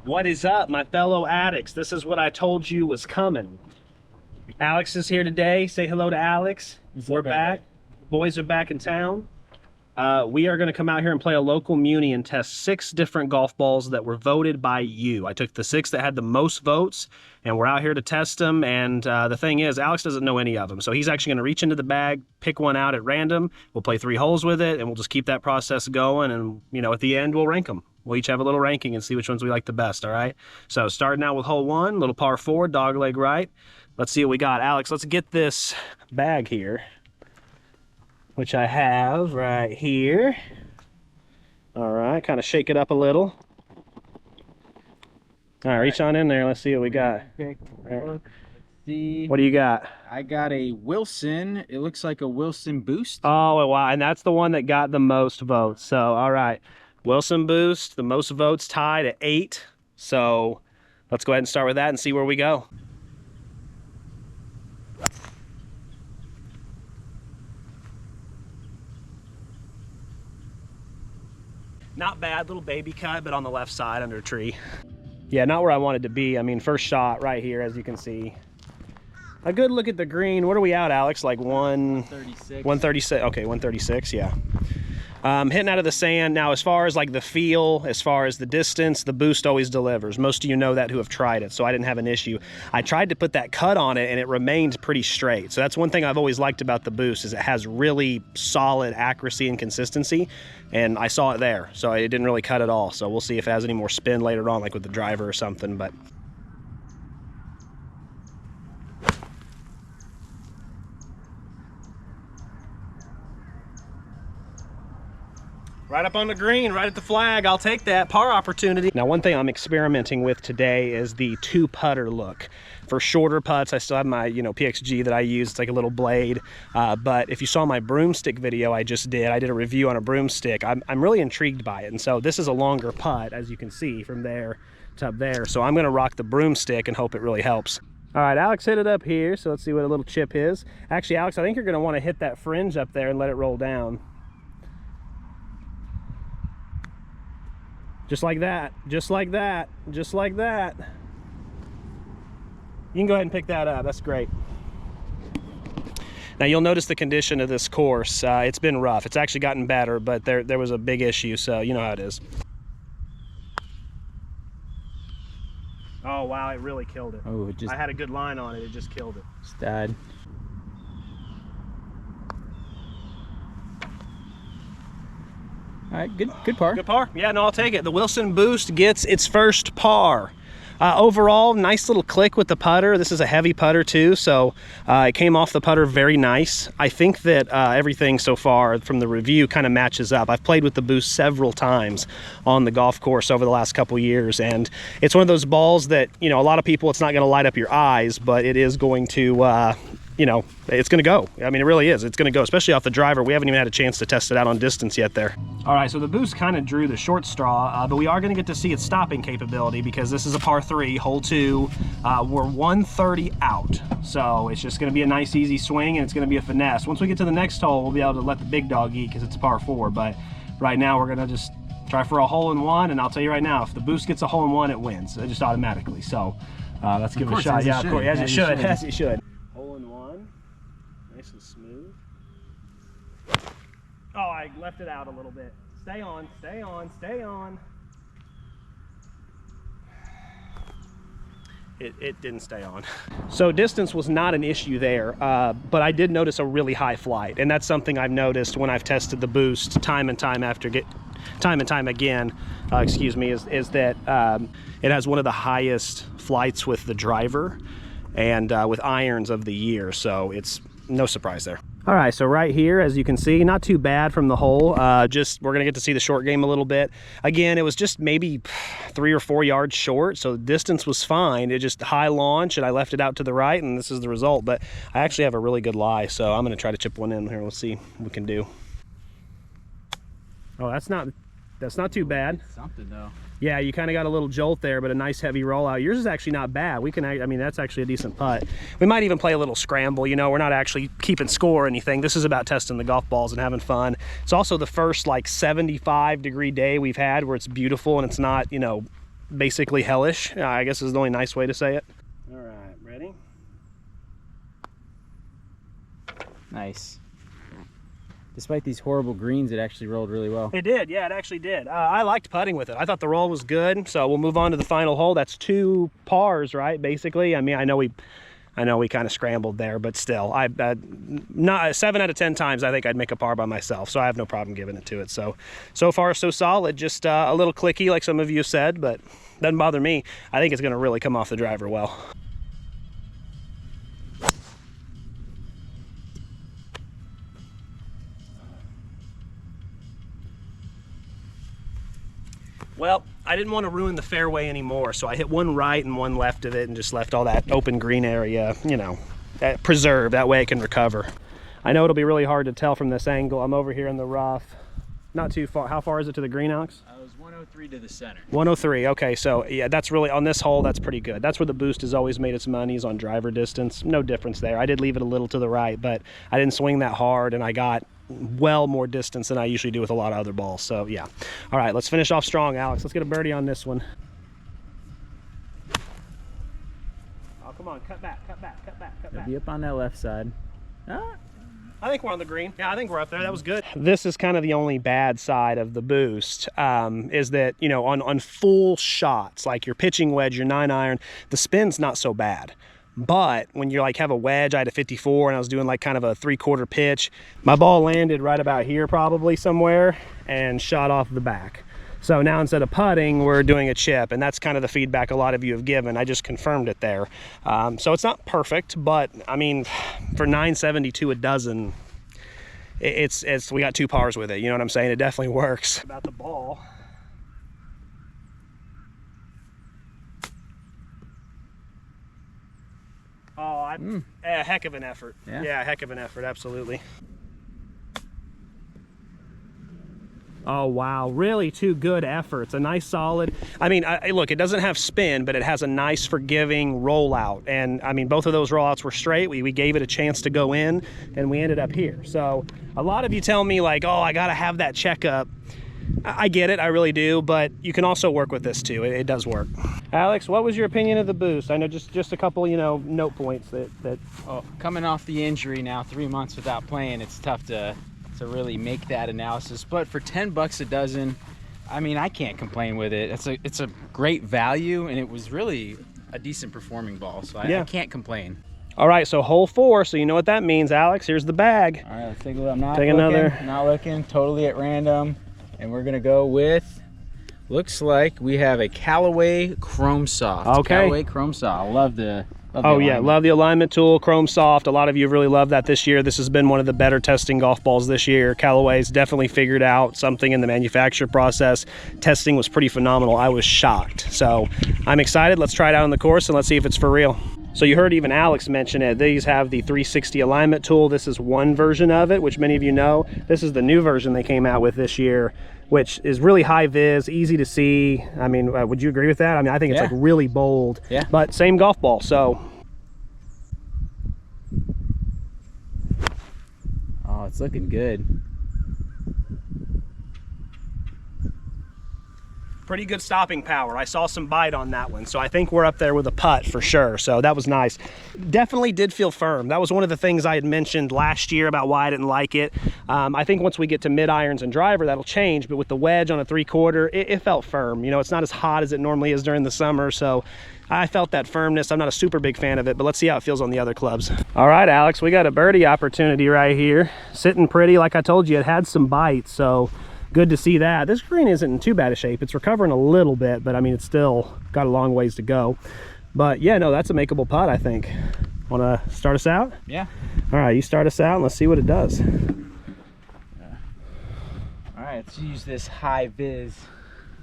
What is up, my fellow addicts? This is what I told you was coming. Alex is here today. Say hello to Alex. We're back. Boys are back in town. We are going to come out here and play a local muni and test 6 different golf balls that were voted by you. I took the 6 that had the most votes, and we're out here to test them. And the thing is, Alex doesn't know any of them. So he's actually going to reach into the bag, pick one out at random. We'll play 3 holes with it, and we'll just keep that process going. And, you know, at the end, we'll rank them. We'll each have a little ranking and see which ones we like the best, all right? So starting out with hole 1, little par 4, dog leg right. Let's see what we got. Alex, let's get this bag here, which I have right here. All right, kind of shake it up a little. All right, reach on in there. Let's see what we got. Okay, Right. see. What do you got? I got a Wilson. It looks like a Wilson Boost. Oh, wow, and that's the one that got the most votes. So, all right, Wilson Boost, the most votes tied at 8. So let's go ahead and start with that and see where we go. Not bad, little baby cut, but on the left side under a tree. Yeah, not where I wanted to be. I mean, first shot right here, as you can see. A good look at the green. What are we out, Alex? Like 136. 136. Okay, 136, yeah. Hitting out of the sand. Now, as far as like the feel, as far as the distance, the Boost always delivers. Most of you know that who have tried it, so I didn't have an issue. I tried to put that cut on it, and it remained pretty straight. So that's one thing I've always liked about the Boost, is it has really solid accuracy and consistency, and I saw it there. So it didn't really cut at all. So we'll see if it has any more spin later on, like with the driver or something, but... Right up on the green, right at the flag. I'll take that par opportunity. Now, one thing I'm experimenting with today is the 2-putter look. For shorter putts, I still have my, PXG that I use. It's like a little blade. But if you saw my broomstick video I just did, I did a review on a broomstick. I'm really intrigued by it. And so this is a longer putt, as you can see, from there to up there. So I'm gonna rock the broomstick and hope it really helps. All right, Alex hit it up here. So let's see what a little chip is. Actually, Alex, I think you're gonna wanna hit that fringe up there and let it roll down. Just like that, just like that, just like that. You can go ahead and pick that up, that's great. Now you'll notice the condition of this course. It's been rough. It's actually gotten better, but there was a big issue, so you know how it is. Oh wow, it really killed it. Oh, I had a good line on it, it just killed it. just died. All right, good par. Good par. Yeah, no, I'll take it. The Wilson Boost gets its first par. Overall, nice little click with the putter. This is a heavy putter too, so it came off the putter very nice. I think that everything so far from the review kind of matches up. I've played with the Boost several times on the golf course over the last couple years, and it's one of those balls that, a lot of people, it's not going to light up your eyes, but it is going to it's going to go. I mean, it really is. It's going to go, especially off the driver. We haven't even had a chance to test it out on distance yet there. All right, so the Boost kind of drew the short straw, but we are going to get to see its stopping capability because this is a par 3, hole 2. We're 130 out, so it's just going to be a nice, easy swing, and it's going to be a finesse. Once we get to the next hole, we'll be able to let the big dog eat because it's a par 4, but right now we're going to just try for a hole-in-one, and I'll tell you right now, if the Boost gets a hole-in-one, it wins, just automatically. So let's give it a shot. Yeah, of course, as it should, as it should. Hole-in-one, nice and smooth. Oh, I left it out a little bit. Stay on, stay on, stay on. It didn't stay on. So distance was not an issue there, but I did notice a really high flight, and that's something I've noticed when I've tested the Boost time and time again, is that it has one of the highest flights with the driver and with irons of the year, so it's no surprise there. All right, so right here, as you can see, not too bad from the hole. We're gonna get to see the short game a little bit. Again, it was just maybe 3 or 4 yards short, so the distance was fine. It just high launch, and I left it out to the right, and this is the result. But I actually have a really good lie, so I'm gonna try to chip one in here. We'll see what we can do. Oh, that's not too bad. Something though. Yeah, you kind of got a little jolt there, but a nice heavy rollout. Yours is actually not bad. I mean, that's actually a decent putt. We might even play a little scramble. We're not actually keeping score or anything. This is about testing the golf balls and having fun. It's also the first like 75-degree day we've had where it's beautiful and it's not, basically hellish, I guess is the only nice way to say it. All right, ready? Nice. Despite these horrible greens, it actually rolled really well. It did, yeah, it actually did. I liked putting with it. I thought the roll was good, so we'll move on to the final hole. That's 2 pars, right, basically? I mean, I know we kind of scrambled there, but still, not 7 out of 10 times I think I'd make a par by myself, so I have no problem giving it to it. So far so solid. Just a little clicky, like some of you said, but doesn't bother me. I think it's going to really come off the driver well. Well, I didn't want to ruin the fairway anymore, so I hit 1 right and 1 left of it and just left all that open green area, you know, preserved. That way it can recover. I know it'll be really hard to tell from this angle. I'm over here in the rough. Not too far. How far is it to the green, Alex? I was 103 to the center. 103, okay, so yeah, that's really, on this hole, that's pretty good. That's where the boost has always made its money, is on driver distance. No difference there. I did leave it a little to the right, but I didn't swing that hard, and I got well more distance than I usually do with a lot of other balls, so yeah. All right, let's finish off strong, Alex. Let's get a birdie on this one. Oh, come on, cut back, cut back, cut back, cut back. Be up on that left side. Ah. I think we're on the green. Yeah, I think we're up there. That was good. This is kind of the only bad side of the boost, is that, you know, on full shots, like your pitching wedge, your 9-iron, the spin's not so bad. But when you like have a wedge, I had a 54 and I was doing like kind of a 3/4 pitch. My ball landed right about here probably somewhere and shot off the back. So now instead of putting, we're doing a chip, and that's kind of the feedback a lot of you have given. I just confirmed it there. So it's not perfect, but I mean, for 972 a dozen, we got 2 pars with it. You know what I'm saying? It definitely works. About the ball. Oh, a heck of an effort. Yeah, a heck of an effort, absolutely. Oh, wow, really 2 good efforts. A nice solid, I mean, look, it doesn't have spin, but it has a nice forgiving rollout. And I mean, both of those rollouts were straight. We gave it a chance to go in, and we ended up here. So a lot of you tell me like, oh, I gotta have that checkup. I get it, I really do, but you can also work with this too. It does work. Alex, what was your opinion of the boost? I know just a couple, you know, note points that... Oh, coming off the injury now, 3 months without playing, it's tough to really make that analysis. But for 10 bucks a dozen, I mean, I can't complain with it. It's a great value, and it was really a decent performing ball, so I can't complain. All right, so hole 4, so you know what that means, Alex. Here's the bag. All right, let's take a look. I'm not looking, totally at random. And we're gonna go with, looks like we have a Callaway Chrome Soft. Okay. Callaway Chrome Soft. I love the alignment. Love the alignment tool, Chrome Soft. A lot of you have really loved that this year. This has been one of the better testing golf balls this year. Callaway's definitely figured out something in the manufacture process. Testing was pretty phenomenal. I was shocked. So I'm excited. Let's try it out on the course and let's see if it's for real. So you heard even Alex mention it. These have the 360 alignment tool. This is one version of it, which many of you know. This is the new version they came out with this year, which is really high vis, easy to see. I mean, would you agree with that? I mean, I think it's like really bold, but same golf ball, so. Oh, it's looking good. Pretty good stopping power. I saw some bite on that one, so I think we're up there with a putt for sure. So that was nice. Definitely did feel firm. That was one of the things I had mentioned last year about why I didn't like it. I think once we get to mid irons and driver, that'll change, but with the wedge on a 3/4, it felt firm. You know, it's not as hot as it normally is during the summer, so I felt that firmness. I'm not a super big fan of it, but let's see how it feels on the other clubs. All right, Alex, we got a birdie opportunity right here. Sitting pretty, like I told you, it had some bite, so good to see that. This green isn't in too bad a shape. It's recovering a little bit, but I mean, it's still got a long ways to go. But yeah, no, that's a makeable putt, I think. Want to start us out? Yeah. All right, you start us out and let's see what it does. All right, let's use this high vis.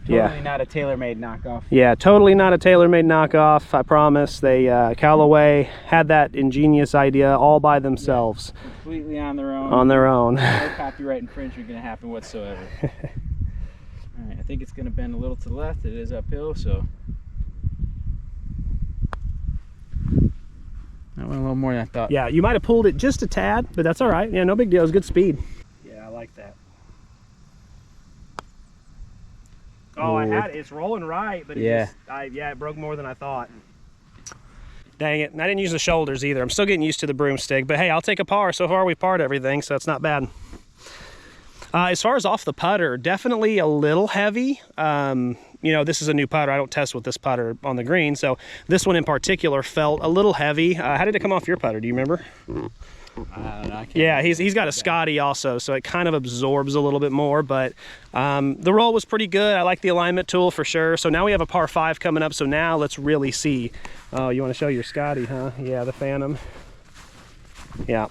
Totally not a tailor-made knockoff. Yeah, totally not a tailor-made knockoff, I promise. They, Callaway had that ingenious idea all by themselves. Yeah, completely on their own. On their own. No copyright infringement going to happen whatsoever. All right, I think it's going to bend a little to the left. It is uphill, so. That went a little more than I thought. Yeah, you might have pulled it just a tad, but that's all right. Yeah, no big deal. It was good speed. Yeah, I like that. Oh, I had it. It's rolling right, but yeah, it broke more than I thought. Dang it. And I didn't use the shoulders either. I'm still getting used to the broomstick, but hey, I'll take a par. So far, we've parred everything, so it's not bad. As far as off the putter, definitely a little heavy. You know, this is a new putter. I don't test with this putter on the green, so this one in particular felt a little heavy. How did it come off your putter? Do you remember? I don't know. Yeah, he's got a Scotty also, so it kind of absorbs a little bit more, but the roll was pretty good. I like the alignment tool for sure. So now we have a par 5 coming up, so now let's really see. Oh, you want to show your Scotty, huh? Yeah, the Phantom. Yeah.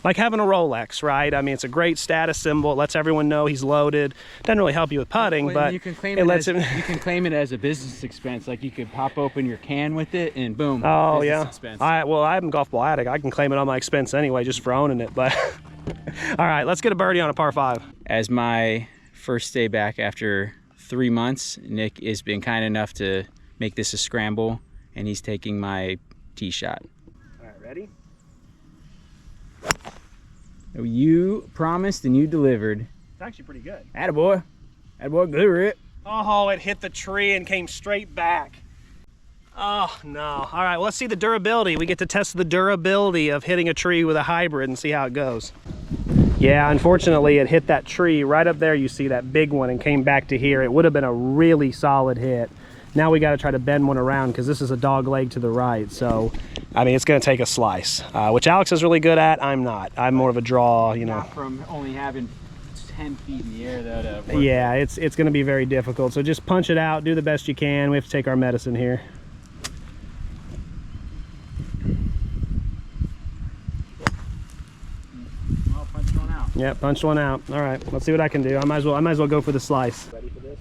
Like having a Rolex, right? I mean, it's a great status symbol. It lets everyone know he's loaded. Doesn't really help you with putting, but you can claim it lets him. You can claim it as a business expense. Like you could pop open your can with it, and boom. Oh business yeah. Expense. Well, I'm Golf Ball Addict. I can claim it on my expense anyway, just for owning it. But all right, let's get a birdie on a par 5. As my first day back after 3 months, Nick has been kind enough to make this a scramble, and he's taking my tee shot. All right, ready? You promised and you delivered. It's actually pretty good. Attaboy. Attaboy, good rip. Oh, it hit the tree and came straight back. Oh, no. All right, well, let's see the durability. We get to test the durability of hitting a tree with a hybrid and see how it goes. Yeah, unfortunately, it hit that tree right up there. You see that big one and came back to here. It would have been a really solid hit. Now we got to try to bend one around because this is a dog leg to the right. So, I mean, it's going to take a slice, which Alex is really good at. I'm not. I'm more of a draw, you know. Not from only having 10 feet in the air, though, to work. Yeah, it's going to be very difficult. So just punch it out. Do the best you can. We have to take our medicine here. Well, punch one out. Yeah, punched one out. All right, let's see what I can do. I might as well go for the slice. Ready for this?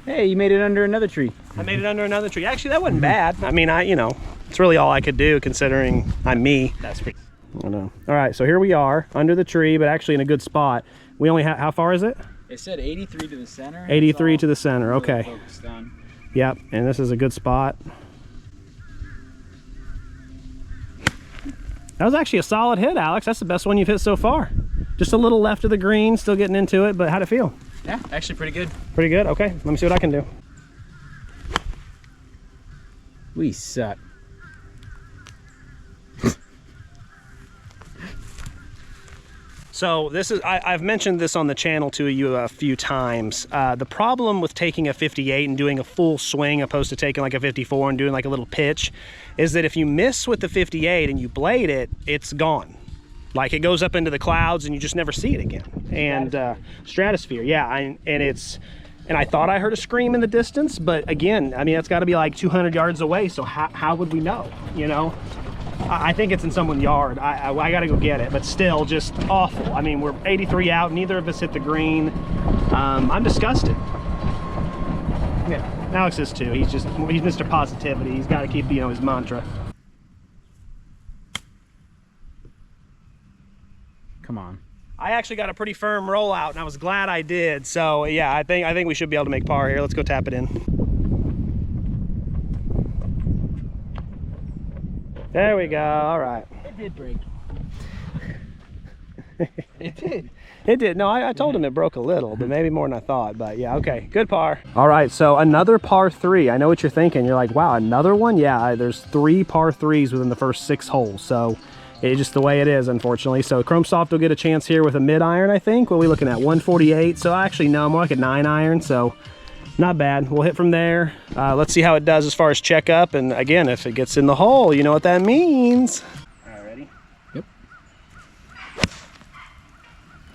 Hey, you made it under another tree. I made it under another tree. Actually, that wasn't bad. I mean, you know, it's really all I could do considering I'm me. That's pretty. I know. All right, so here we are under the tree, but actually in a good spot. We only have, how far is it? It said 83 to the center. 83 to the center, really okay. Focused on. Yep, and this is a good spot. That was actually a solid hit, Alex. That's the best one you've hit so far. Just a little left of the green, still getting into it, but how'd it feel? Yeah, actually pretty good. Pretty good? Okay, let me see what I can do. We suck. So this is, I've mentioned this on the channel to you a few times. The problem with taking a 58 and doing a full swing opposed to taking like a 54 and doing like a little pitch is that if you miss with the 58 and you blade it, it's gone. Like it goes up into the clouds and you just never see it again. And stratosphere, yeah. And I thought I heard a scream in the distance, but again, I mean, that's got to be like 200 yards away. So how would we know, you know? I think it's in someone's yard. I got to go get it, but still just awful. I mean, we're 83 out. Neither of us hit the green. I'm disgusted. Yeah, Alex is too. He's Mr. Positivity. He's got to keep, you know, his mantra. Come on. I actually got a pretty firm rollout, and I was glad I did. So yeah, I think we should be able to make par here. Let's go tap it in. There we go. All right. It did break. It did. It did. No, I told him it broke a little, but maybe more than I thought. But yeah, okay. Good par. All right, so another par 3. I know what you're thinking. You're like, wow, another one? Yeah, there's 3 par 3s within the first 6 holes. So it's just the way it is, unfortunately. So Chrome Soft will get a chance here with a mid iron, I think. What are we looking at? 148. So actually, no, more like a 9 iron. So not bad. We'll hit from there. Let's see how it does as far as check up. And again, if it gets in the hole, you know what that means. All right, ready? Yep.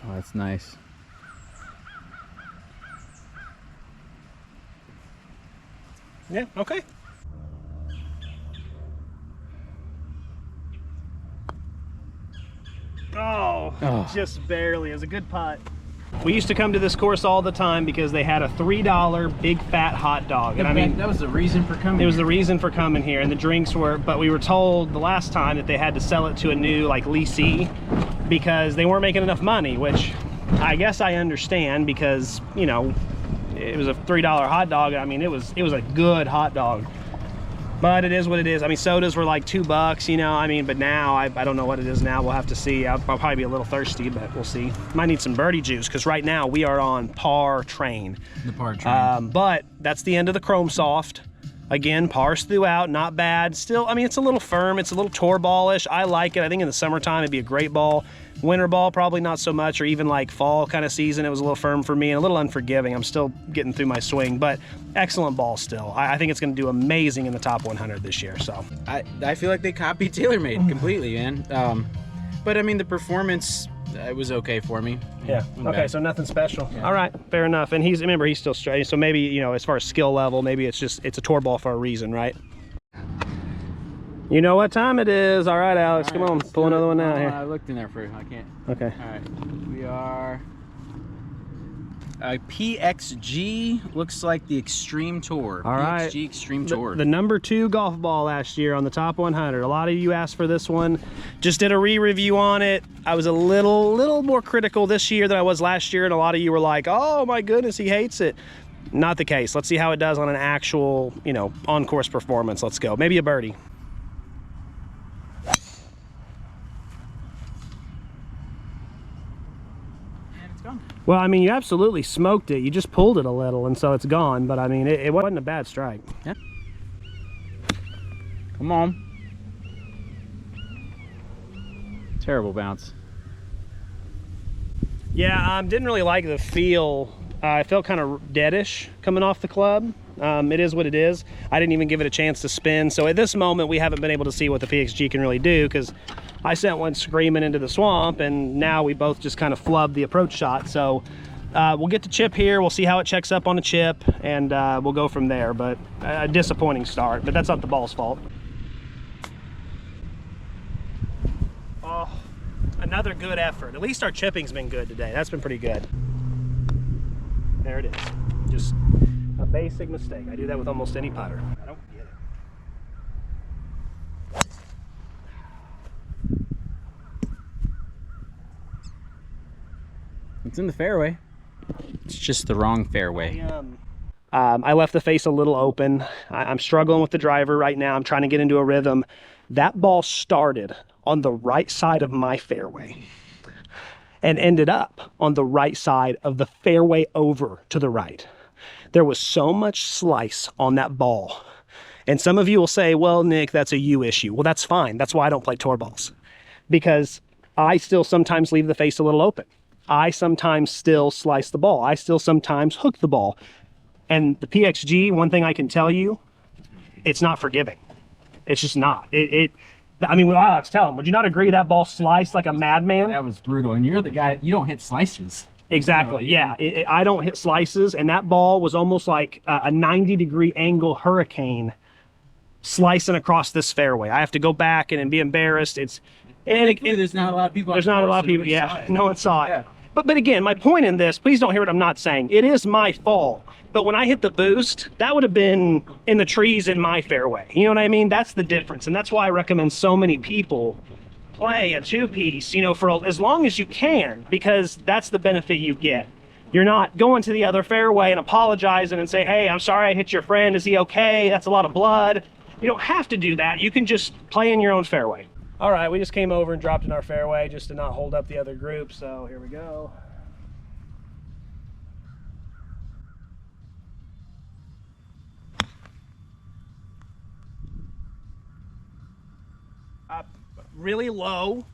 Oh, that's nice. Yeah, okay. Oh, just barely. It was a good putt. We used to come to this course all the time because they had a $3 big fat hot dog. And I mean, that was the reason for coming. It was the reason for coming here, and the drinks were, but we were told the last time that they had to sell it to a new like leasee because they weren't making enough money, which I guess I understand because, you know, it was a $3 hot dog. I mean, it was a good hot dog. But it is what it is. I mean, sodas were like $2, you know. I mean, but now I don't know what it is now. We'll have to see. I'll probably be a little thirsty, but we'll see. Might need some birdie juice because right now we are on par train. The par train. But that's the end of the Chrome Soft. Again, pars throughout, not bad. Still, I mean, it's a little firm. It's a little tour ballish. I like it. I think in the summertime it'd be a great ball. Winter ball, probably not so much, or even like fall kind of season, it was a little firm for me and a little unforgiving. I'm still getting through my swing, but excellent ball still. I think it's going to do amazing in the top 100 this year. So I feel like they copied TaylorMade completely, man. But I mean, the performance, it was okay for me. Yeah. Okay. So nothing special. Yeah. All right. Fair enough. And remember, he's still straight. So maybe, you know, as far as skill level, maybe it's a tour ball for a reason, right? You know what time it is. All right, Alex, come on, pull another one out here. I looked in there for I can't. Okay. All right. We are PXG, looks like the Xtreme Tour. All right. PXG Xtreme Tour. The #2 golf ball last year on the top 100. A lot of you asked for this one. Just did a re-review on it. I was a little more critical this year than I was last year, and a lot of you were like, oh my goodness, he hates it. Not the case. Let's see how it does on an actual, you know, on-course performance. Let's go. Maybe a birdie. Well, I mean, you absolutely smoked it. You just pulled it a little, and so it's gone. But, I mean, it wasn't a bad strike. Yeah. Come on. Terrible bounce. Yeah, didn't really like the feel. I felt kind of deadish coming off the club. It is what it is. I didn't even give it a chance to spin. So at this moment, we haven't been able to see what the PXG can really do because I sent one screaming into the swamp, and now we both just kind of flubbed the approach shot. So we'll get the chip here. We'll see how it checks up on the chip, and we'll go from there. But a disappointing start, but that's not the ball's fault. Oh, another good effort. At least our chipping's been good today. That's been pretty good. There it is. Just a basic mistake. I do that with almost any putter. I don't get it. It's in the fairway. It's just the wrong fairway. I left the face a little open. I'm struggling with the driver right now. I'm trying to get into a rhythm. That ball started on the right side of my fairway and ended up on the right side of the fairway over to the right. There was so much slice on that ball. And some of you will say, well, Nick, that's a you issue. Well, that's fine. That's why I don't play tour balls, because I still sometimes leave the face a little open. I sometimes still slice the ball. I still sometimes hook the ball. And the PXG, one thing I can tell you, it's not forgiving. It's just not. I mean, well, Alex, tell him, would you not agree that ball sliced like a madman? That was brutal. And you're the guy, you don't hit slices. Exactly, yeah. I don't hit slices, and that ball was almost like a 90-degree angle hurricane slicing across this fairway. I have to go back and be embarrassed. There's not a lot of people. There's not a lot of people, yeah. No one saw it. Yeah. But again, my point in this, please don't hear what I'm not saying. It is my fault. But when I hit the boost, that would have been in the trees in my fairway. You know what I mean? That's the difference. And that's why I recommend so many people play a two-piece, you know, for as long as you can, because that's the benefit you get. You're not going to the other fairway and apologizing and say, hey, I'm sorry I hit your friend. Is he okay? That's a lot of blood. You don't have to do that. You can just play in your own fairway. All right, we just came over and dropped in our fairway just to not hold up the other group. So here we go.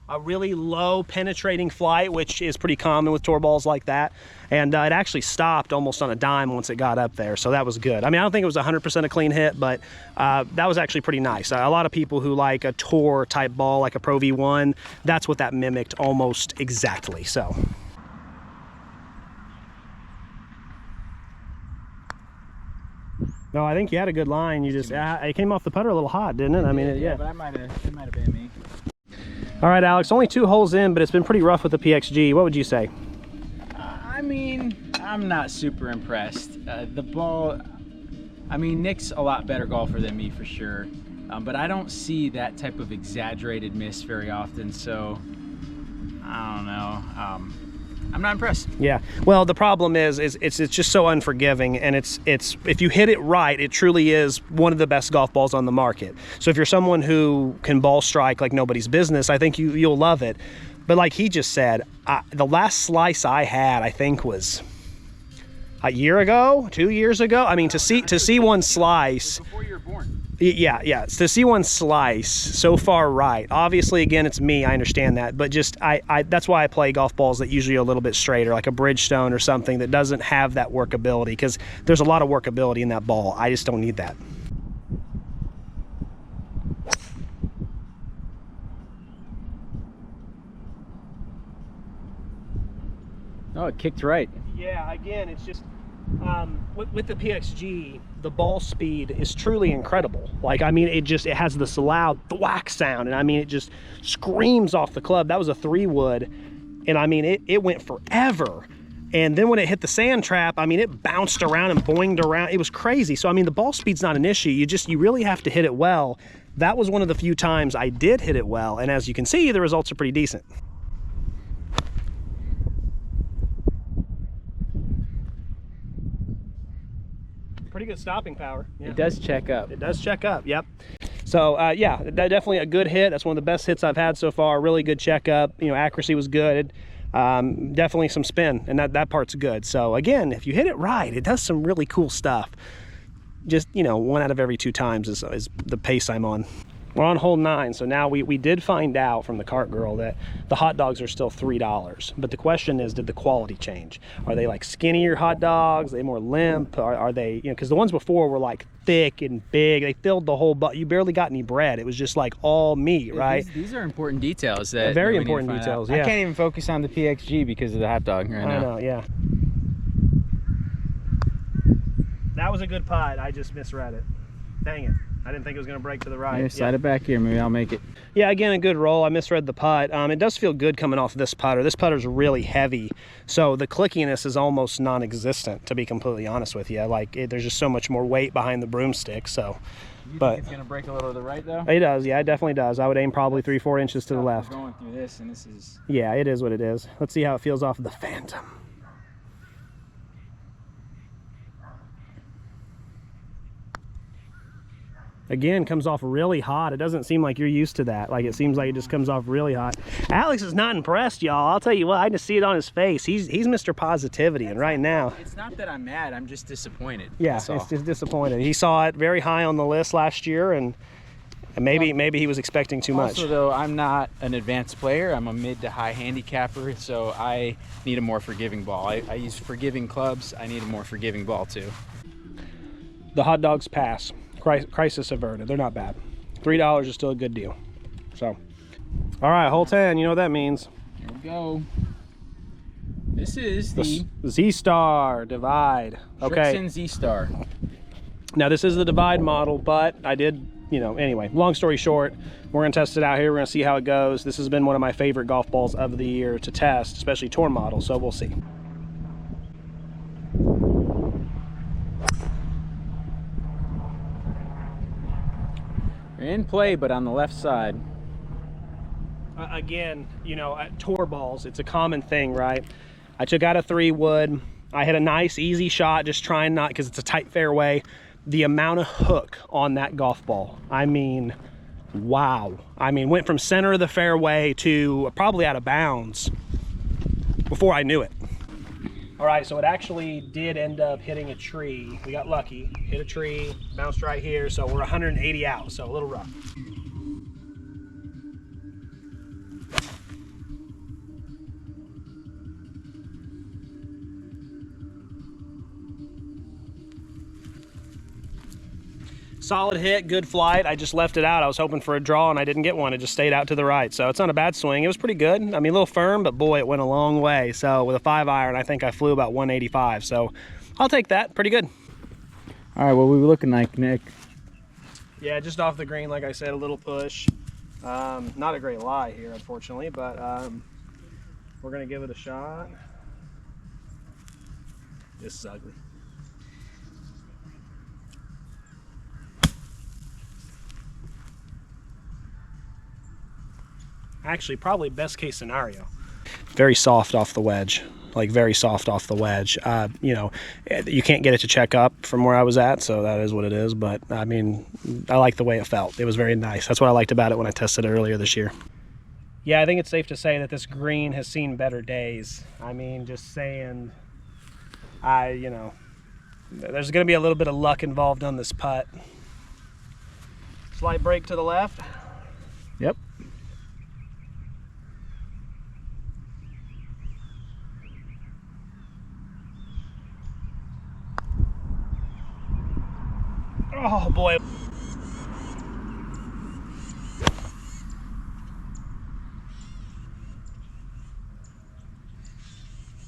A really low penetrating flight, which is pretty common with tour balls like that. And it actually stopped almost on a dime once it got up there. So that was good. I mean, I don't think it was 100% a clean hit, but that was actually pretty nice. A lot of people who like a tour type ball, like a Pro V1, that's what that mimicked almost exactly. So. No, I think you had a good line. You just, it came off the putter a little hot, didn't it? I mean, yeah. But it might have been me. All right, Alex, only 2 holes in, but it's been pretty rough with the PXG. What would you say? I mean, I'm not super impressed. The ball, I mean, Nick's a lot better golfer than me for sure, but I don't see that type of exaggerated miss very often, so I don't know. I'm not impressed. Yeah. Well, the problem is it's just so unforgiving, and it's if you hit it right, it truly is one of the best golf balls on the market. So if you're someone who can ball strike like nobody's business, I think you'll love it. But like he just said, the last slice I had, I think, was a year ago, 2 years ago. I mean, to see one slice. Before you were born. Yeah. To see one slice so far right. Obviously, again, it's me. I understand that, but just that's why I play golf balls that usually are a little bit straighter, like a Bridgestone or something that doesn't have that workability. Because there's a lot of workability in that ball. I just don't need that. Oh, it kicked right. Yeah, again, it's just with the PXG, the ball speed is truly incredible. Like, I mean, it has this loud thwack sound, and I mean, it just screams off the club. That was a 3-wood, and I mean, it went forever. And then when it hit the sand trap, I mean, it bounced around and boinged around. It was crazy. So I mean, the ball speed's not an issue. You really have to hit it well. That was one of the few times I did hit it well, and as you can see, the results are pretty decent. Pretty good stopping power. Yeah. It does check up. It does check up, yep. So yeah, definitely a good hit. That's one of the best hits I've had so far. Really good checkup. You know, accuracy was good. Definitely some spin, and that part's good. So again, if you hit it right, it does some really cool stuff. Just, you know, 1 out of every 2 times is the pace I'm on. We're on hole 9, so now we did find out from the cart girl that the hot dogs are still $3. But the question is, did the quality change? Are they like skinnier hot dogs? Are they more limp? Are they, you know, because the ones before were like thick and big. They filled the whole butt. You barely got any bread. It was just like all meat, right? These are important details. That very important details, yeah. I can't even focus on the PXG because of the hot dog right now. I know, yeah. That was a good putt. I just misread it. Dang it. I didn't think it was going to break to the right. Maybe slide it back here. Maybe I'll make it. Yeah, again, a good roll. I misread the putt. It does feel good coming off this putter. This putter's really heavy, so the clickiness is almost non-existent, to be completely honest with you. Like, there's just so much more weight behind the broomstick. So, you think it's going to break a little to the right, though? It does. Yeah, it definitely does. I would aim probably 3-4 inches to the left. We're going through this, and this is... Yeah, it is what it is. Let's see how it feels off of the Phantom. Again, comes off really hot. It doesn't seem like you're used to that. Like, it seems like it just comes off really hot. Alex is not impressed, y'all. I'll tell you what, I just see it on his face. He's Mr. Positivity, and right now... It's not that I'm mad, I'm just disappointed. Yeah, it's just disappointed. He saw it very high on the list last year, and maybe he was expecting too much. Also, though, I'm not an advanced player. I'm a mid to high handicapper, so I need a more forgiving ball. I use forgiving clubs. I need a more forgiving ball, too. The hot dogs pass. Crisis averted. They're not bad. $3 is still a good deal. So, all right, hole 10. You know what that means. Here we go. This is the Z-Star Divide. Okay. Srixon Z-Star. Now, this is the Divide model, but I did, you know, anyway, long story short, we're going to test it out here. We're going to see how it goes. This has been one of my favorite golf balls of the year to test, especially tour models, so we'll see. In play, but on the left side. Again, you know, tour balls, it's a common thing, right? I took out a 3-wood. I hit a nice, easy shot, just trying not, because it's a tight fairway. The amount of hook on that golf ball, I mean, wow. I mean, went from center of the fairway to probably out of bounds before I knew it. All right, so it actually did end up hitting a tree. We got lucky, hit a tree, bounced right here, so we're 180 out, so a little rough. Solid hit, good flight. I just left it out. I was hoping for a draw and I didn't get one. It just stayed out to the right. So it's not a bad swing. It was pretty good. I mean, a little firm, but boy, it went a long way. So with a 5-iron, I think I flew about 185. So I'll take that. Pretty good. All right, what we looking like, Nick? Yeah, just off the green, like I said, a little push. Not a great lie here, unfortunately, but we're going to give it a shot. This is ugly. Actually, probably best case scenario. Very soft off the wedge. like very soft off the wedge. You know, you can't get it to check up from where I was at, so that is what it is. But I mean, I like the way it felt. It was very nice. That's what I liked about it when I tested it earlier this year. Yeah, I think it's safe to say that this green has seen better days. I mean, just saying, you know, there's going to be a little bit of luck involved on this putt. Slight break to the left. Yep. Oh boy.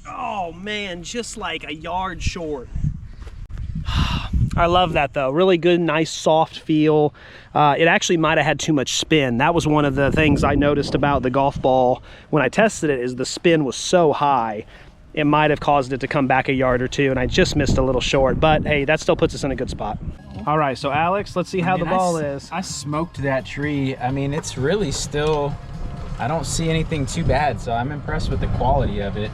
Oh man, just like a yard short. I love that though. Really good, nice, soft feel. It actually might have had too much spin. That was one of the things I noticed about the golf ball when I tested it, is the spin was so high. It might have caused it to come back a yard or two, and I just missed a little short. But hey, that still puts us in a good spot. All right, so Alex, let's see how the ball is. I smoked that tree. I mean, it's really still, I don't see anything too bad, so I'm impressed with the quality of it,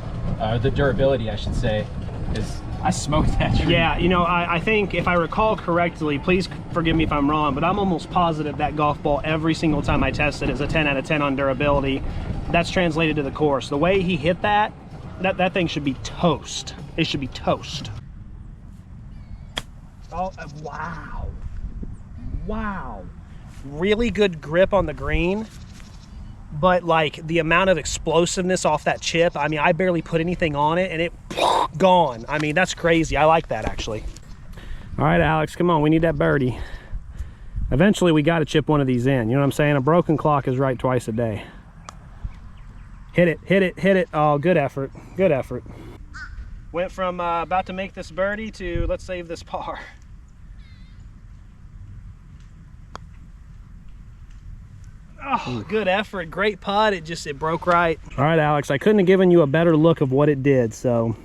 the durability, I should say, because I smoked that tree. Yeah, you know, I think if I recall correctly, please forgive me if I'm wrong, but I'm almost positive that golf ball every single time I test it is a 10 out of 10 on durability. That's translated to the course. The way he hit that thing should be toast. It should be toast. Oh, wow. Wow. Really good grip on the green, but like the amount of explosiveness off that chip, I mean, I barely put anything on it and it gone. I mean, that's crazy. I like that actually. All right, Alex, come on. We need that birdie. Eventually we got to chip one of these in. You know what I'm saying? A broken clock is right twice a day. Hit it, hit it, hit it. Oh, good effort, good effort. Went from about to make this birdie to let's save this par. Oh, good effort, great putt. It broke right. All right, Alex, I couldn't have given you a better look of what it did, so.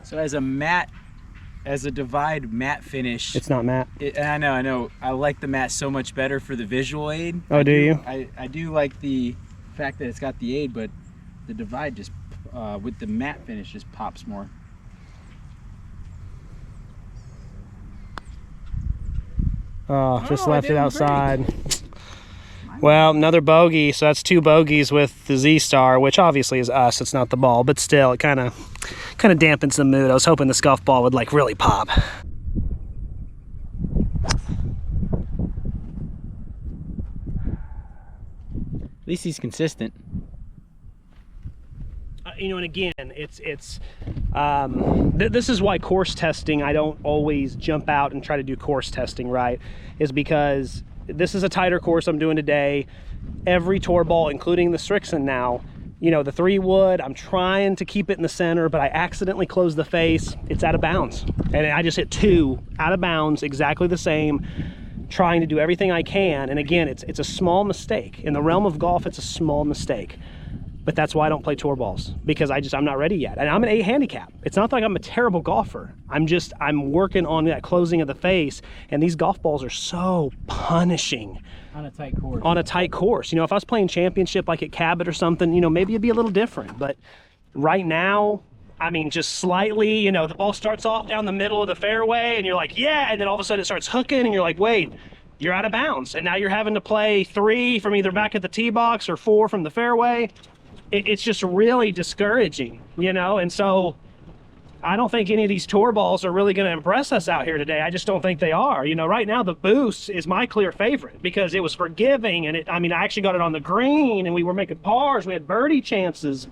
So as a divide matte finish. It's not matte. I know. I like the matte so much better for the visual aid. Oh, do you? I do like the fact that it's got the aid, but the divide just, with the matte finish, just pops more. Oh, just left it outside. Well, another bogey, so that's 2 bogeys with the Z-Star, which obviously is us, it's not the ball, but still, it kind of dampens the mood. I was hoping this golf ball would like really pop. At least he's consistent. You know, and again, this is why course testing, I don't always jump out and try to do course testing, right? Is because this is a tighter course I'm doing today. Every tour ball, including the Srixon now, you know, the 3-wood, I'm trying to keep it in the center, but I accidentally closed the face. It's out of bounds. And I just hit 2 out of bounds, exactly the same, trying to do everything I can. And again, it's a small mistake. In the realm of golf, it's a small mistake. But that's why I don't play tour balls, because I'm not ready yet. And I'm an 8 handicap. It's not like I'm a terrible golfer. I'm working on that closing of the face, and these golf balls are so punishing. On a tight course. On a tight course. You know, if I was playing championship like at Cabot or something, you know, maybe it'd be a little different. But right now, I mean, just slightly, you know, the ball starts off down the middle of the fairway, and you're like, yeah, and then all of a sudden it starts hooking, and you're like, wait, you're out of bounds. And now you're having to play 3 from either back at the tee box or 4 from the fairway. It's just really discouraging, you know? And so I don't think any of these tour balls are really going to impress us out here today. I just don't think they are. You know, right now the Boost is my clear favorite because it was forgiving, and I mean, I actually got it on the green and we were making pars. We had birdie chances.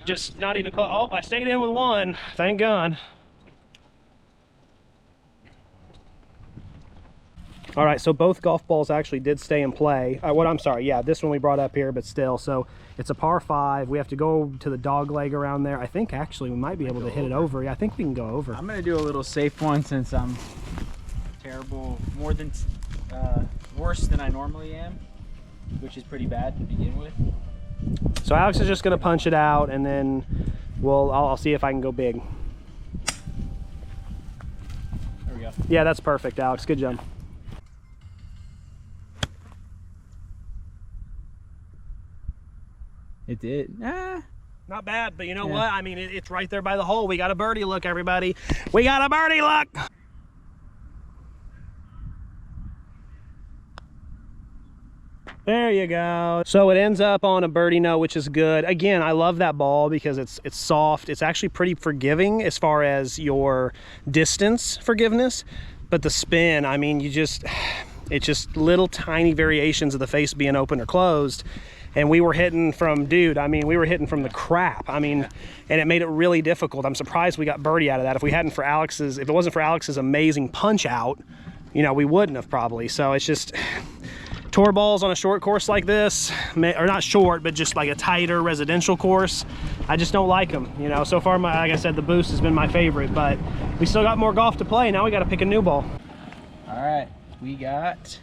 Just not even close. Oh, I stayed in with 1. Thank God. All right, so both golf balls actually did stay in play. I'm sorry, yeah, this one we brought up here, but still. So it's a par 5. We have to go to the dog leg around there. I think actually we might be able to hit it over. Yeah, I think we can go over. I'm gonna do a little safe one since I'm terrible, worse than I normally am, which is pretty bad to begin with. So Alex is just gonna punch it out, and then I'll see if I can go big. There we go. Yeah, that's perfect, Alex. Good job. It did. Not bad, but you know what? I mean, it's right there by the hole. We got a birdie look, everybody. We got a birdie look. There you go. So it ends up on a birdie note, which is good. Again, I love that ball because it's soft. It's actually pretty forgiving as far as your distance forgiveness, but the spin, I mean, it's just little tiny variations of the face being open or closed. And we were hitting from, dude, I mean, we were hitting from the crap. I mean, and it made it really difficult. I'm surprised we got birdie out of that. If it wasn't for Alex's amazing punch out, you know, we wouldn't have probably. So it's just, tour balls on a short course like this, or not short, but just like a tighter residential course, I just don't like them. You know, so far, like I said, the Boost has been my favorite, but we still got more golf to play. Now we got to pick a new ball. All right, we got,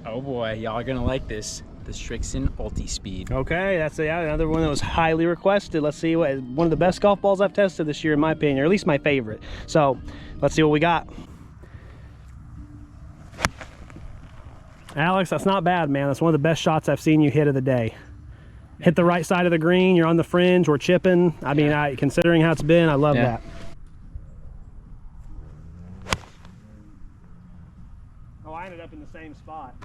oh boy, y'all are gonna like this, the Srixon Ultispeed. Okay, that's another one that was highly requested. Let's see, one of the best golf balls I've tested this year, in my opinion, or at least my favorite. So let's see what we got. Alex, that's not bad, man. That's one of the best shots I've seen you hit of the day. Hit the right side of the green, you're on the fringe, we're chipping. I mean, considering how it's been, I love that. Oh, I ended up in the same spot.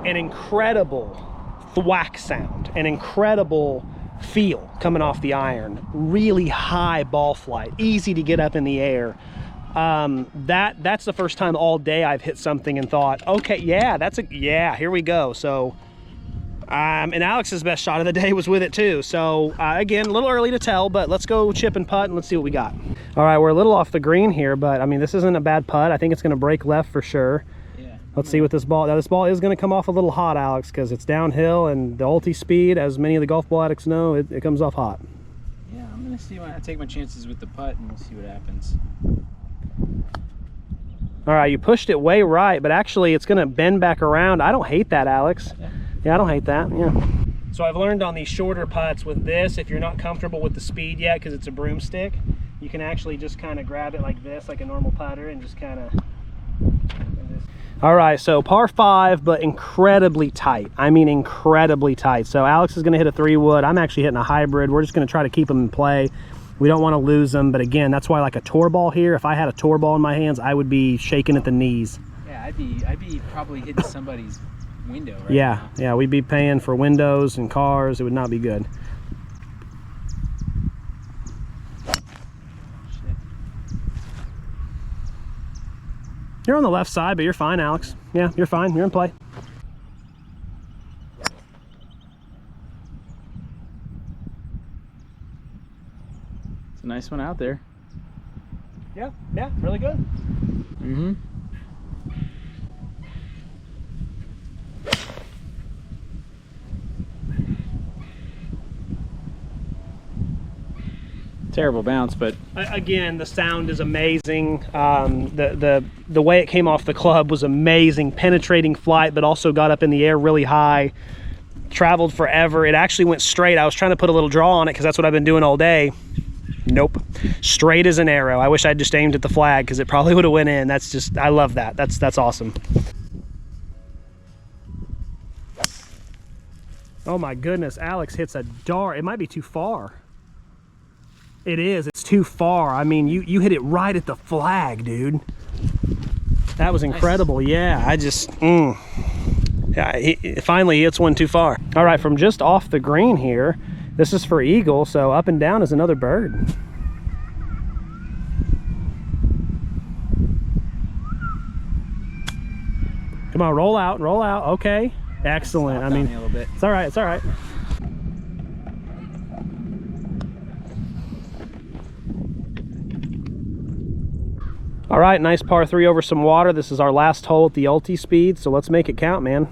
An incredible thwack sound, an incredible feel coming off the iron. Really high ball flight, easy to get up in the air. That's the first time all day I've hit something and thought, okay, yeah, here we go. So, and Alex's best shot of the day was with it too. So again, a little early to tell, but let's go chip and putt and let's see what we got. All right, we're a little off the green here, but I mean, this isn't a bad putt. I think it's going to break left for sure. Yeah. Let's see what this ball, now this ball is going to come off a little hot, Alex, because it's downhill and the Ultispeed, as many of the golf ball addicts know, it comes off hot. Yeah, I'm going to see when I take my chances with the putt and we'll see what happens. All right, you pushed it way right, but actually it's gonna bend back around. I don't hate that, Alex. Yeah, I don't hate that, yeah. So I've learned on these shorter putts with this, if you're not comfortable with the speed yet, because it's a broomstick, you can actually just kind of grab it like this, like a normal putter, and just kind of. All right, so par 5, but incredibly tight. I mean, incredibly tight. So Alex is gonna hit a 3-wood. I'm actually hitting a hybrid. We're just gonna try to keep them in play. We don't want to lose them, but again, that's why like a tour ball here, if I had a tour ball in my hands, I would be shaking at the knees. Yeah, I'd be probably hitting somebody's window right now. Yeah, we'd be paying for windows and cars. It would not be good. Shit. You're on the left side, but you're fine, Alex. Yeah, you're fine. You're in play. Nice one out there. Yeah, really good. Mm-hmm. Terrible bounce, but again, the sound is amazing. The way it came off the club was amazing, penetrating flight, but also got up in the air really high. Traveled forever. It actually went straight. I was trying to put a little draw on it because that's what I've been doing all day. Nope, straight as an arrow. I wish I'd just aimed at the flag because it probably would have went in. That's just, I love that. That's awesome. Oh my goodness, Alex hits a dart. It might be too far. It is, it's too far. I mean, you hit it right at the flag, dude. That was incredible. Nice. Yeah, I just, yeah, he finally hits one too far. All right, from just off the green here, this is for eagle, so up and down is another bird. Come on, roll out, roll out. Okay, excellent. I mean, it's all right, it's all right. All right, nice par 3 over some water. This is our last hole at the Ultispeed, so let's make it count, man.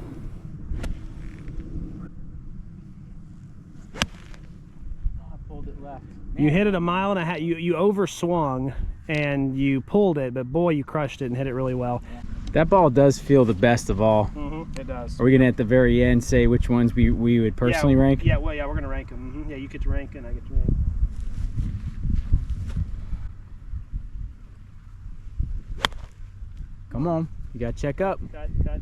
You hit it a mile and a half. You overswung and you pulled it, but boy, you crushed it and hit it really well. Yeah. That ball does feel the best of all. It does. Are we gonna at the very end say which ones we would personally rank? Yeah, well, yeah, we're gonna rank them. Yeah, you get to rank and I get to rank. Come on, you gotta check up. Cut.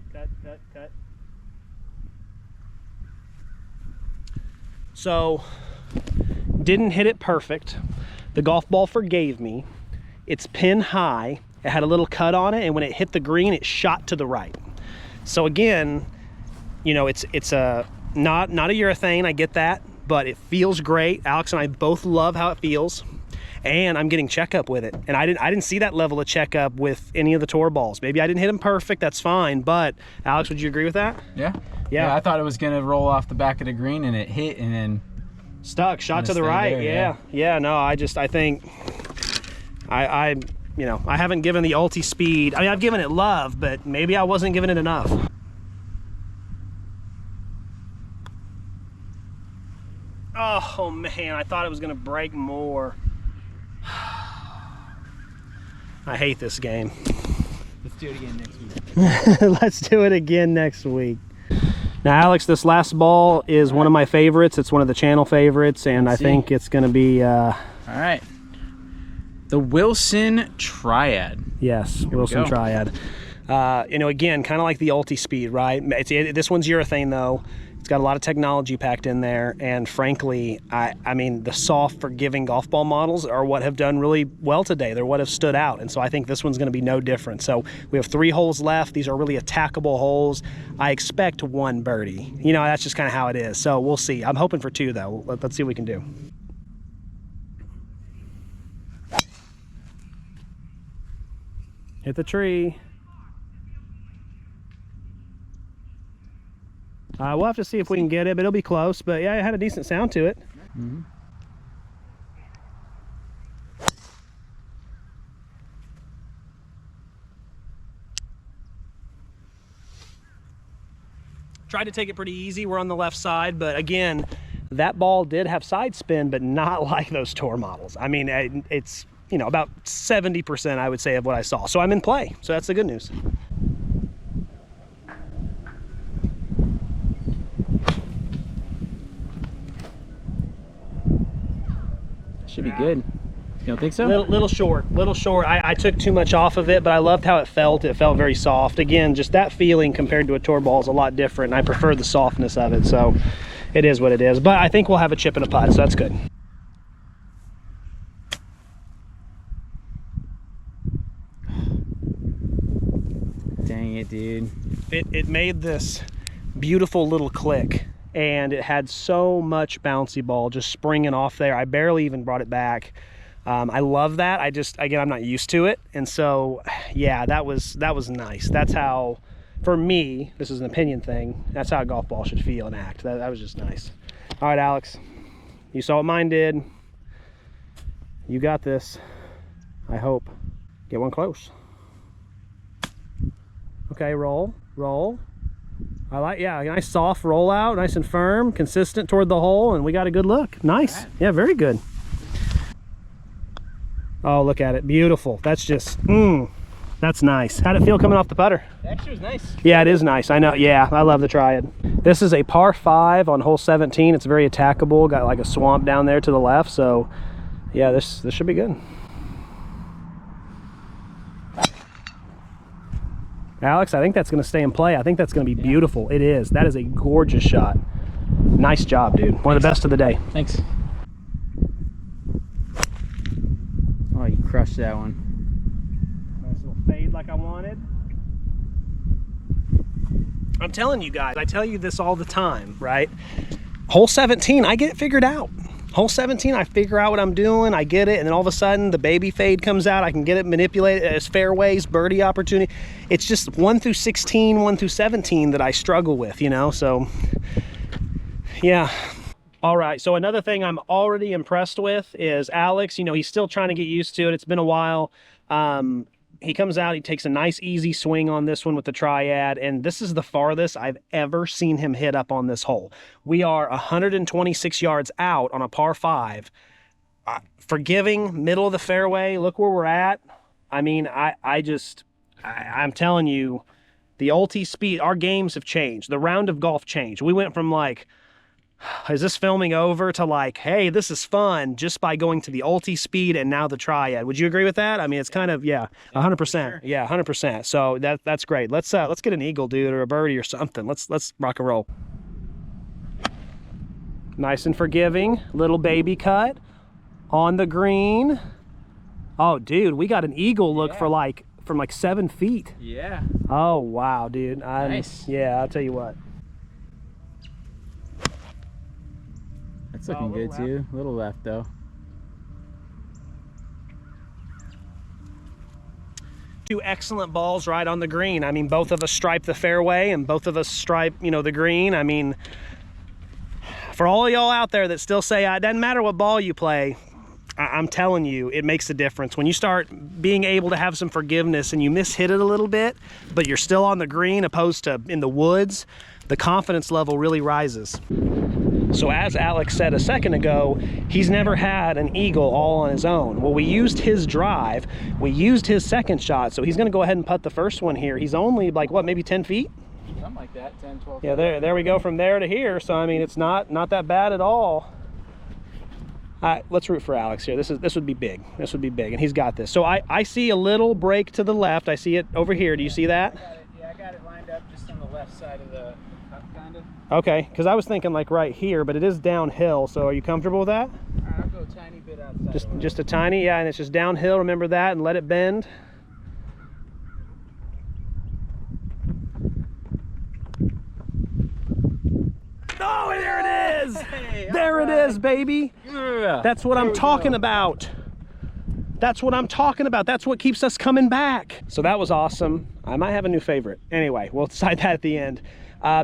So, didn't hit it perfect. The golf ball forgave me. It's pin high. It had a little cut on it, and when it hit the green, it shot to the right. So again, you know, it's a not a urethane, I get that, but it feels great. Alex and I both love how it feels, and I'm getting checkup with it. And I didn't see that level of checkup with any of the tour balls. Maybe I didn't hit them perfect, that's fine, but Alex, would you agree with that? Yeah, I thought it was gonna roll off the back of the green, and it hit, and then stuck, shot to the right. There, yeah. No, I think you know, I haven't given the Ultispeed. I mean, I've given it love, but maybe I wasn't giving it enough. Oh man, I thought it was gonna break more. I hate this game. Let's do it again next week. Let's do it again next week. Now, Alex, this last ball is one of my favorites. It's one of the channel favorites, and I think it's gonna be all right. The Wilson Triad. Yes, Wilson Triad. You know, again, kind of like the Ultispeed, right? This one's urethane though. It's got a lot of technology packed in there, and frankly, I mean, the soft, forgiving golf ball models are what have done really well today. They're what have stood out, and so I think this one's going to be no different. So we have 3 holes left. These are really attackable holes. I expect 1 birdie. You know, that's just kind of how it is. So we'll see. I'm hoping for 2 though. Let's see what we can do. Hit the tree. We'll have to see if we can get it, but it'll be close. But yeah, it had a decent sound to it. Mm-hmm. Tried to take it pretty easy. We're on the left side, but again, that ball did have side spin, but not like those tour models. I mean, it's, you know, about 70%, I would say, of what I saw. So I'm in play. So that's the good news. Should be good. You don't think so? Little short. I took too much off of it, but I loved how it felt. It felt very soft. Again, just that feeling compared to a tour ball is a lot different, and I prefer the softness of it. So it is what it is. But I think we'll have a chip and a putt, so that's good. Dang it, dude. It made this beautiful little click, and it had so much bouncy ball just springing off there. I barely even brought it back. I love that. Again, I'm not used to it, and so yeah, that was nice. That's how, for me, this is an opinion thing, that's how a golf ball should feel and act. That was just nice. All right, Alex, you saw what mine did. You got this, I hope. Get one close. Okay, roll. I like, yeah, nice soft rollout, nice and firm, consistent toward the hole, and we got a good look. Nice. Yeah, very good. Oh, look at it. Beautiful. That's just, that's nice. How'd it feel coming off the putter? It actually was nice. Yeah, it is nice. I know. Yeah, I love the Triad. This is a par 5 on hole 17. It's very attackable. Got like a swamp down there to the left. So, yeah, this should be good. Alex, I think that's going to stay in play. I think that's going to be beautiful. It is. That is a gorgeous shot. Nice job, dude. One of the best of the day. Thanks. Oh, you crushed that one. Nice little fade like I wanted. I'm telling you guys, I tell you this all the time, right? Hole 17, I get it figured out. Hole 17, I figure out what I'm doing, I get it, and then all of a sudden the baby fade comes out. I can get it manipulated as fairways, birdie opportunity. It's just 1 through 16, 1 through 17 that I struggle with, you know, so yeah. All right, so another thing I'm already impressed with is Alex. You know, he's still trying to get used to it. It's been a while. He comes out, he takes a nice easy swing on this one with the Triad, and this is the farthest I've ever seen him hit up on this hole. We are 126 yards out on a par 5. Forgiving, middle of the fairway, look where we're at. I mean, I'm telling you, the Ultispeed, our games have changed. The round of golf changed. We went from like, is this filming over, to like, hey, this is fun, just by going to the Ultispeed and now the Triad. Would you agree with that? I mean, it's kind of, yeah, 100%. Yeah, 100%. So that's great. Let's get an eagle, dude, or a birdie or something. Let's rock and roll. Nice and forgiving. Little baby cut on the green. Oh, dude, we got an eagle look for like from like 7 feet. Yeah. Oh, wow, dude. Nice. Yeah, I'll tell you what. That's looking good too. A little left though. Two excellent balls right on the green. I mean, both of us stripe the fairway and both of us stripe, you know, the green. I mean, for all y'all out there that still say it doesn't matter what ball you play, I'm telling you, it makes a difference. When you start being able to have some forgiveness and you mishit it a little bit, but you're still on the green opposed to in the woods, the confidence level really rises. So as Alex said a second ago, he's never had an eagle all on his own. Well, we used his drive, we used his second shot, so he's gonna go ahead and putt the first one here. He's only like, what, maybe 10 feet? Something like that, 10, 12 Yeah, there we go from there to here. So, I mean, it's not that bad at all. Let's root for Alex here. This would be big. This would be big, and he's got this. So I see a little break to the left. I see it over here. Do you see that? I got it lined up just on the left side of the cup, kind of. Okay, because I was thinking like right here, but it is downhill. So are you comfortable with that? All right, I'll go a tiny bit outside. Just a tiny, yeah, and it's just downhill. Remember that, and let it bend. Oh, there it is! Hey, there it is, baby. Yeah. That's what I'm talking about. That's what I'm talking about. That's what keeps us coming back. So that was awesome. I might have a new favorite. Anyway, we'll decide that at the end.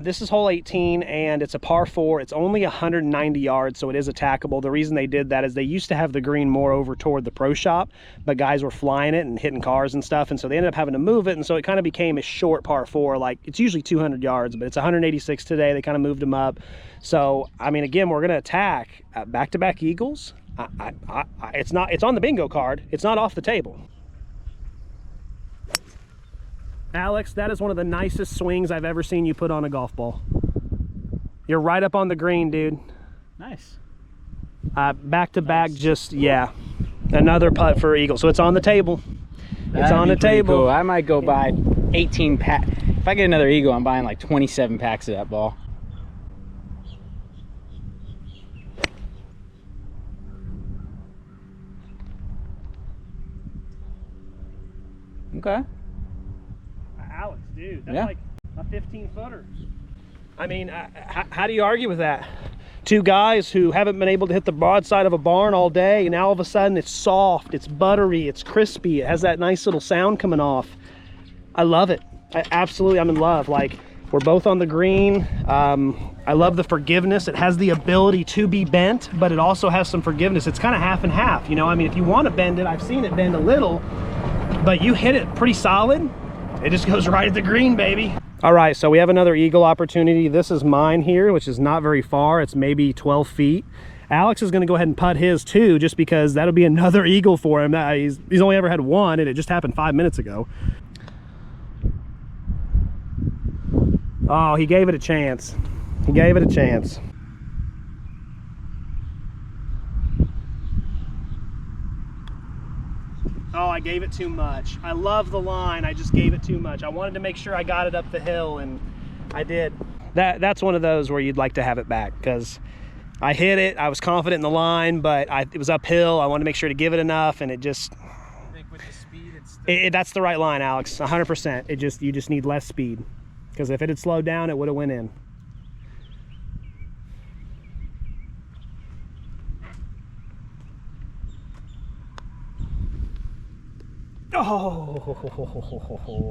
This is hole 18, and it's a par 4. It's only 190 yards, so it is attackable. The reason they did that is they used to have the green more over toward the pro shop, but guys were flying it and hitting cars and stuff, and so they ended up having to move it, and so it kind of became a short par 4. Like, it's usually 200 yards, but it's 186 today. They kind of moved them up. So, I mean, again, we're going to attack back-to-back eagles. It's on the bingo card. It's not off the table. Alex, that is one of the nicest swings I've ever seen you put on a golf ball. You're right up on the green, dude. Nice. Back to back, just, yeah. Another putt for eagle. So it's on the table. It's on the table. Cool. I might go buy 18 pack. If I get another eagle, I'm buying like 27 packs of that ball. Okay. Alex, dude, that's like a 15-footer. I mean, how do you argue with that? Two guys who haven't been able to hit the broadside of a barn all day, and now all of a sudden it's soft, it's buttery, it's crispy, it has that nice little sound coming off. I love it. I'm in love. Like, we're both on the green. I love the forgiveness. It has the ability to be bent, but it also has some forgiveness. It's kind of half and half, you know? I mean, if you want to bend it, I've seen it bend a little, but you hit it pretty solid. It just goes right at the green, baby. All right, so we have another eagle opportunity. This is mine here, which is not very far. It's maybe 12 feet. Alex is gonna go ahead and putt his too, just because that'll be another eagle for him. He's only ever had one, and it just happened 5 minutes ago. Oh, he gave it a chance. He gave it a chance. Oh, I gave it too much. I love the line. I just gave it too much. I wanted to make sure I got it up the hill, and I did. That's one of those where you'd like to have it back, because I hit it. I was confident in the line, but it was uphill. I wanted to make sure to give it enough, and it just... I think with the speed, it's still... that's the right line, Alex. 100%. You just need less speed, because if it had slowed down, it would have went in. Oh,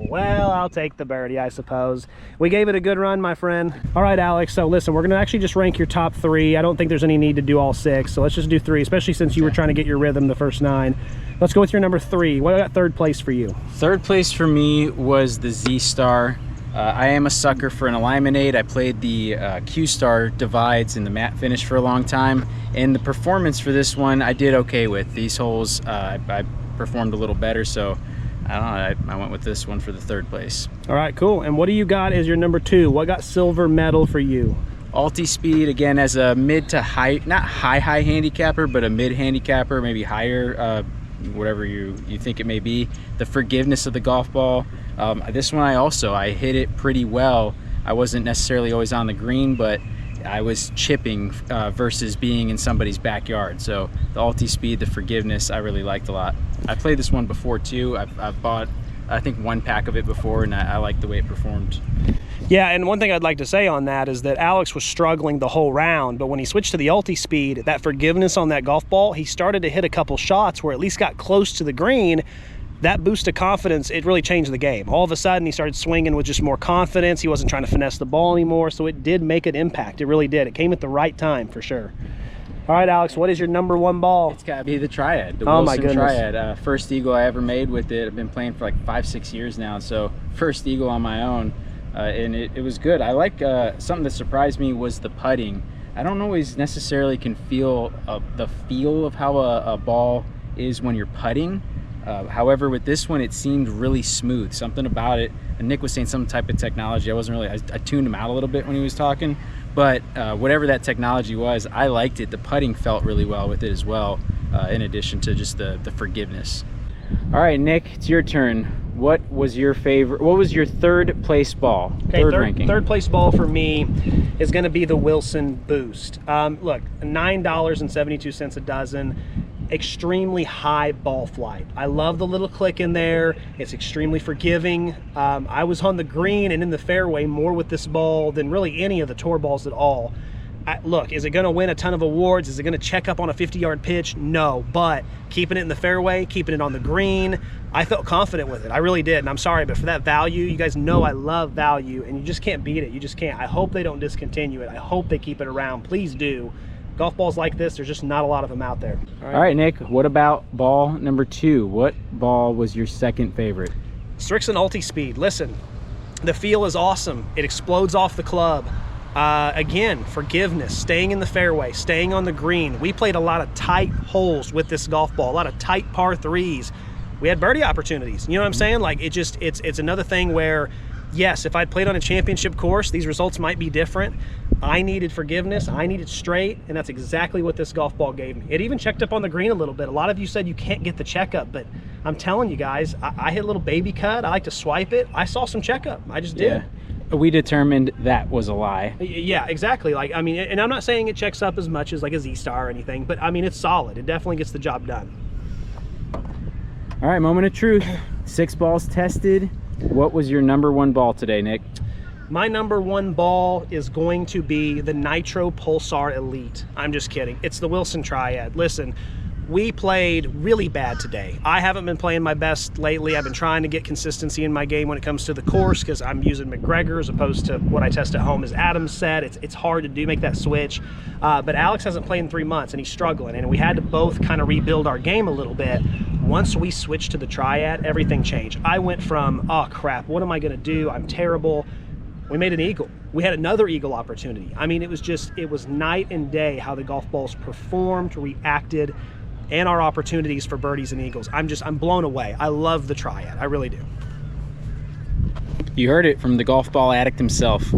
well, I'll take the birdie, I suppose. We gave it a good run, my friend. All right, Alex, so listen, we're gonna actually just rank your top 3. I don't think there's any need to do all 6, so let's just do 3, especially since you were trying to get your rhythm the first 9. Let's go with your number 3. What got 3rd place for you? 3rd place for me was the Z-Star. I am a sucker for an alignment aid. I played the Q-Star divides in the matte finish for a long time, and the performance for this one I did okay with. These holes I performed a little better, so I don't know, I went with this one for the 3rd place. All right, cool. And what do you got as your number 2? What got silver medal for you? Ultispeed, again, as a mid to high, not high handicapper, but a mid handicapper, maybe higher, whatever you think it may be. The forgiveness of the golf ball. This one I hit it pretty well. I wasn't necessarily always on the green, but I was chipping versus being in somebody's backyard. So the Ultispeed, the forgiveness, I really liked a lot. I played this one before too. I've bought, I think, 1 pack of it before, and I like the way it performed. Yeah, and one thing I'd like to say on that is that Alex was struggling the whole round, but when he switched to the Ultispeed, that forgiveness on that golf ball, he started to hit a couple shots where at least got close to the green. That boost of confidence, it really changed the game. All of a sudden, he started swinging with just more confidence. He wasn't trying to finesse the ball anymore, so it did make an impact. It really did. It came at the right time, for sure. All right, Alex, what is your #1 ball? It's got to be the Triad, the Oh, my Wilson goodness. Triad. First eagle I ever made with it. I've been playing for like 5-6 years now, so first eagle on my own, and it was good. I like something that surprised me was the putting. I don't always necessarily can feel the feel of how a ball is when you're putting. However, with this one, it seemed really smooth. Something about it, and Nick was saying some type of technology. I tuned him out a little bit when he was talking, but whatever that technology was, I liked it. The putting felt really well with it as well, in addition to just the forgiveness. All right, Nick, it's your turn. What was your favorite? What was your third place ball? Okay, ranking. third place ball for me is going to be the Wilson Boost. Look, $9.72 a dozen. Extremely high ball flight. I love the little click in there. It's extremely forgiving. I was on the green and in the fairway more with this ball than really any of the tour balls at all. Look, is it going to win a ton of awards? Is it going to check up on a 50-yard pitch? No, but keeping it in the fairway, keeping it on the green, I felt confident with it. I really did, and I'm sorry, but for that value, you guys know I love value, and you just can't beat it. You just can't. I hope they don't discontinue it. I hope they keep it around. Please do. Golf balls like this, there's just not a lot of them out there. All right, Nick, what about ball number 2? What ball was your second favorite? Srixon Ultispeed. Listen, the feel is awesome. It explodes off the club. Again, forgiveness, staying in the fairway, staying on the green. We played a lot of tight holes with this golf ball, a lot of tight par 3s. We had birdie opportunities. You know what I'm saying? Like, it's another thing where, yes, if I'd played on a championship course, these results might be different. I needed forgiveness, I needed straight, and that's exactly what this golf ball gave me. It even checked up on the green a little bit. A lot of you said you can't get the checkup, but I'm telling you guys, I hit a little baby cut. I like to swipe it. I saw some checkup. I just did. Yeah. We determined that was a lie. Yeah, exactly. Like, I mean, and I'm not saying it checks up as much as like a Z-Star or anything, but I mean, it's solid. It definitely gets the job done. All right, moment of truth. 6 balls tested. What was your #1 ball today, Nick? My #1 ball is going to be the Nitro Pulsar Elite. I'm just kidding. It's the Wilson Triad. Listen, we played really bad today. I haven't been playing my best lately. I've been trying to get consistency in my game when it comes to the course because I'm using McGregor as opposed to what I test at home, as Adam said. It's hard to make that switch. But Alex hasn't played in 3 months and he's struggling, and we had to both kind of rebuild our game a little bit. Once we switched to the Triad, everything changed. I went from, oh crap, what am I gonna do? I'm terrible. We made an eagle. We had another eagle opportunity. I mean, it was night and day how the golf balls performed, reacted, and our opportunities for birdies and eagles. I'm blown away. I love the Triad, I really do. You heard it from the golf ball addict himself.